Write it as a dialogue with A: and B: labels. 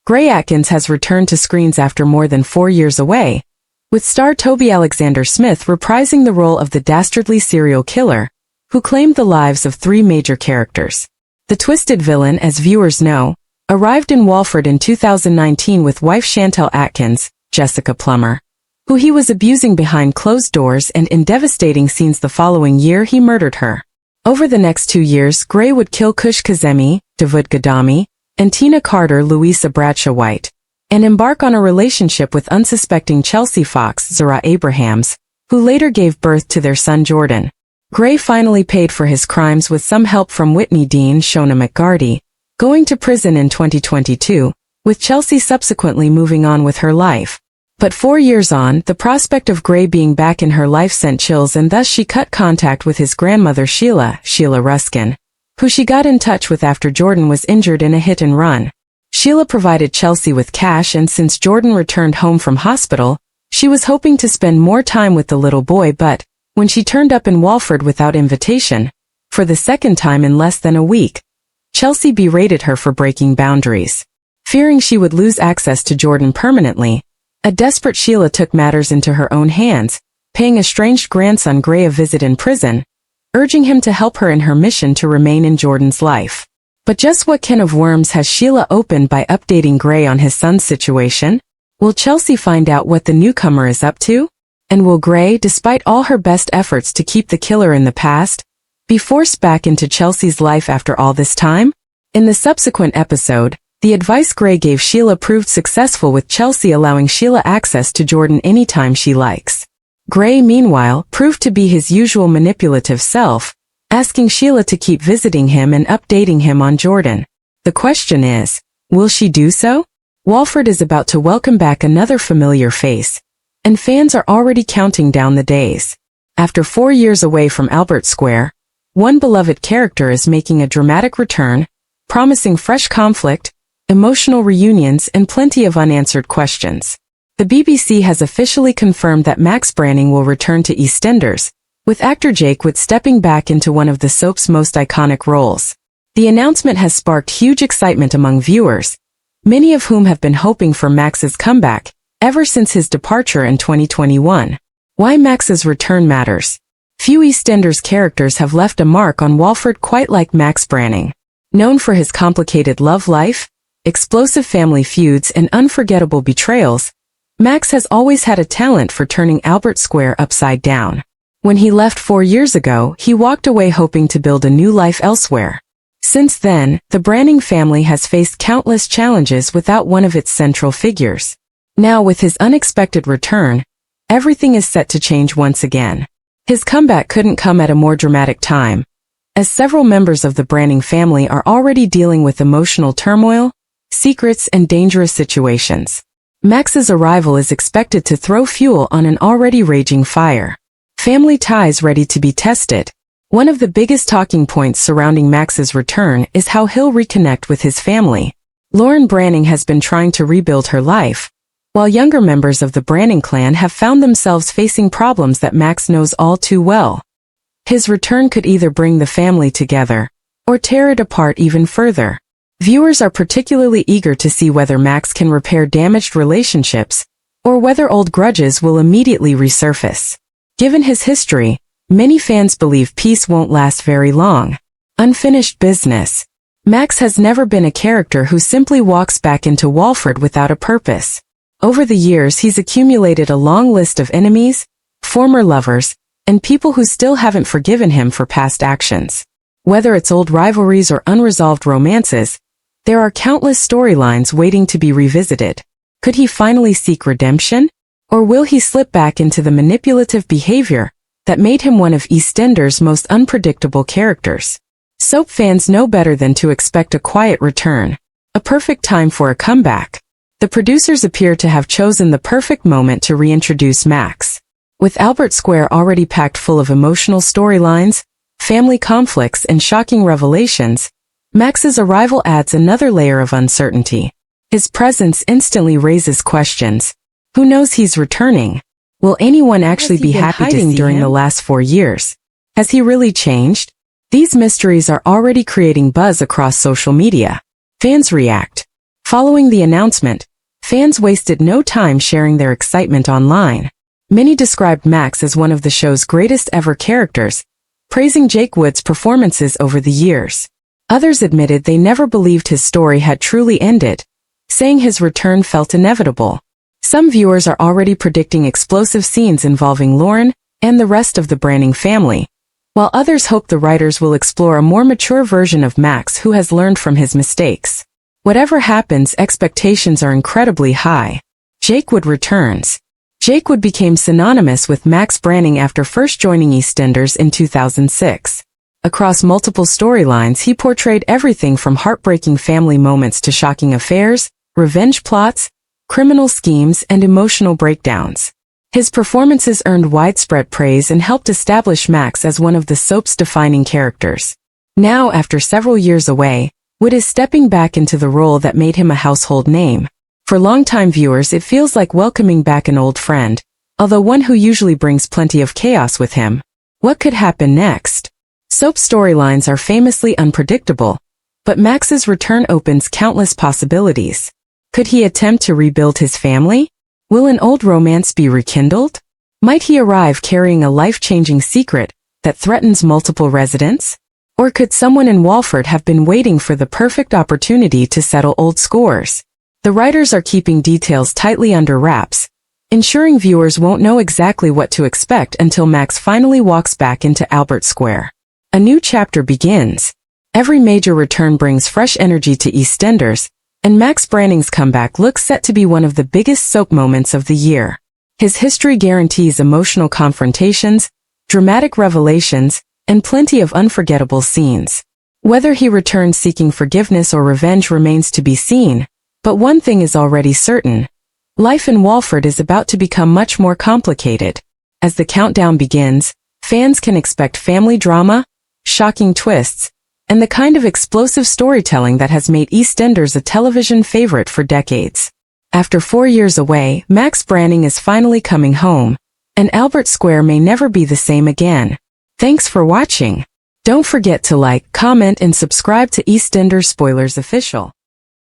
A: Gray Atkins has returned to screens after more than 4 years away, with star Toby Alexander-Smith reprising the role of the dastardly serial killer, who claimed the lives of 3 major characters. The twisted villain, as viewers know, arrived in Walford in 2019 with wife Chantel Atkins, Jessica Plummer, who he was abusing behind closed doors, and in devastating scenes the following year he murdered her. Over the next 2 years, Gray would kill Kush Kazemi, Davud Gadami, and Tina Carter Louisa Bradshaw White, and embark on a relationship with unsuspecting Chelsea Fox Zara Abrahams, who later gave birth to their son Jordan. Gray finally paid for his crimes with some help from Whitney Dean Shona McGarty, going to prison in 2022, with Chelsea subsequently moving on with her life. But 4 years on, the prospect of Gray being back in her life sent chills, and thus she cut contact with his grandmother Sheila Ruskin, who she got in touch with after Jordan was injured in a hit-and-run. Sheila provided Chelsea with cash, and since Jordan returned home from hospital, she was hoping to spend more time with the little boy, but when she turned up in Walford without invitation, for the second time in less than a week, Chelsea berated her for breaking boundaries. Fearing she would lose access to Jordan permanently, a desperate Sheila took matters into her own hands, paying estranged grandson Gray a visit in prison, urging him to help her in her mission to remain in Jordan's life. But just what can of worms has Sheila opened by updating Gray on his son's situation? Will Chelsea find out what the newcomer is up to? And will Gray, despite all her best efforts to keep the killer in the past, be forced back into Chelsea's life after all this time? In the subsequent episode, the advice Gray gave Sheila proved successful, with Chelsea allowing Sheila access to Jordan anytime she likes. Gray, meanwhile, proved to be his usual manipulative self, asking Sheila to keep visiting him and updating him on Jordan. The question is, will she do so? Walford is about to welcome back another familiar face, and fans are already counting down the days. After 4 years away from Albert Square, one beloved character is making a dramatic return, promising fresh conflict, emotional reunions, and plenty of unanswered questions. The BBC has officially confirmed that Max Branning will return to EastEnders, with actor Jake Wood stepping back into one of the soap's most iconic roles. The announcement has sparked huge excitement among viewers, many of whom have been hoping for Max's comeback ever since his departure in 2021. Why Max's return matters. Few EastEnders characters have left a mark on Walford quite like Max Branning. Known for his complicated love life, explosive family feuds, and unforgettable betrayals, Max has always had a talent for turning Albert Square upside down. When he left 4 years ago, he walked away hoping to build a new life elsewhere. Since then, the Branning family has faced countless challenges without one of its central figures. Now, with his unexpected return, everything is set to change once again. His comeback couldn't come at a more dramatic time, as several members of the Branning family are already dealing with emotional turmoil, secrets, and dangerous situations. Max's arrival is expected to throw fuel on an already raging fire. Family ties ready to be tested. One of the biggest talking points surrounding Max's return is how he'll reconnect with his family. Lauren Branning has been trying to rebuild her life, while younger members of the Branning clan have found themselves facing problems that Max knows all too well. His return could either bring the family together, or tear it apart even further. Viewers are particularly eager to see whether Max can repair damaged relationships, or whether old grudges will immediately resurface. Given his history, many fans believe peace won't last very long. Unfinished business. Max has never been a character who simply walks back into Walford without a purpose. Over the years, he's accumulated a long list of enemies, former lovers, and people who still haven't forgiven him for past actions. Whether it's old rivalries or unresolved romances, there are countless storylines waiting to be revisited. Could he finally seek redemption? Or will he slip back into the manipulative behavior that made him one of EastEnders' most unpredictable characters? Soap fans know better than to expect a quiet return, a perfect time for a comeback. The producers appear to have chosen the perfect moment to reintroduce Max. With Albert Square already packed full of emotional storylines, family conflicts, and shocking revelations, Max's arrival adds another layer of uncertainty. His presence instantly raises questions. Who knows he's returning? Will anyone actually be happy to see him during the last 4 years? Has he really changed? These mysteries are already creating buzz across social media. Fans react. Following the announcement, fans wasted no time sharing their excitement online. Many described Max as one of the show's greatest ever characters, praising Jake Wood's performances over the years. Others admitted they never believed his story had truly ended, saying his return felt inevitable. Some viewers are already predicting explosive scenes involving Lauren and the rest of the Branning family, while others hope the writers will explore a more mature version of Max who has learned from his mistakes. Whatever happens, expectations are incredibly high. Jake Wood returns. Jake Wood became synonymous with Max Branning after first joining EastEnders in 2006. Across multiple storylines, he portrayed everything from heartbreaking family moments to shocking affairs, revenge plots, criminal schemes, and emotional breakdowns. His performances earned widespread praise and helped establish Max as one of the soap's defining characters. Now, after several years away, Wood is stepping back into the role that made him a household name. For longtime viewers, it feels like welcoming back an old friend, although one who usually brings plenty of chaos with him. What could happen next? Soap storylines are famously unpredictable, but Max's return opens countless possibilities. Could he attempt to rebuild his family? Will an old romance be rekindled? Might he arrive carrying a life-changing secret that threatens multiple residents? Or could someone in Walford have been waiting for the perfect opportunity to settle old scores? The writers are keeping details tightly under wraps, ensuring viewers won't know exactly what to expect until Max finally walks back into Albert Square. A new chapter begins. Every major return brings fresh energy to EastEnders, and Max Branning's comeback looks set to be one of the biggest soap moments of the year. His history guarantees emotional confrontations, dramatic revelations, and plenty of unforgettable scenes. Whether he returns seeking forgiveness or revenge remains to be seen, but one thing is already certain. Life in Walford is about to become much more complicated. As the countdown begins, fans can expect family drama, shocking twists, and the kind of explosive storytelling that has made EastEnders a television favorite for decades. After 4 years away, Max Branning is finally coming home, and Albert Square may never be the same again. Thanks for watching. Don't forget to like, comment, and subscribe to EastEnders Spoilers Official.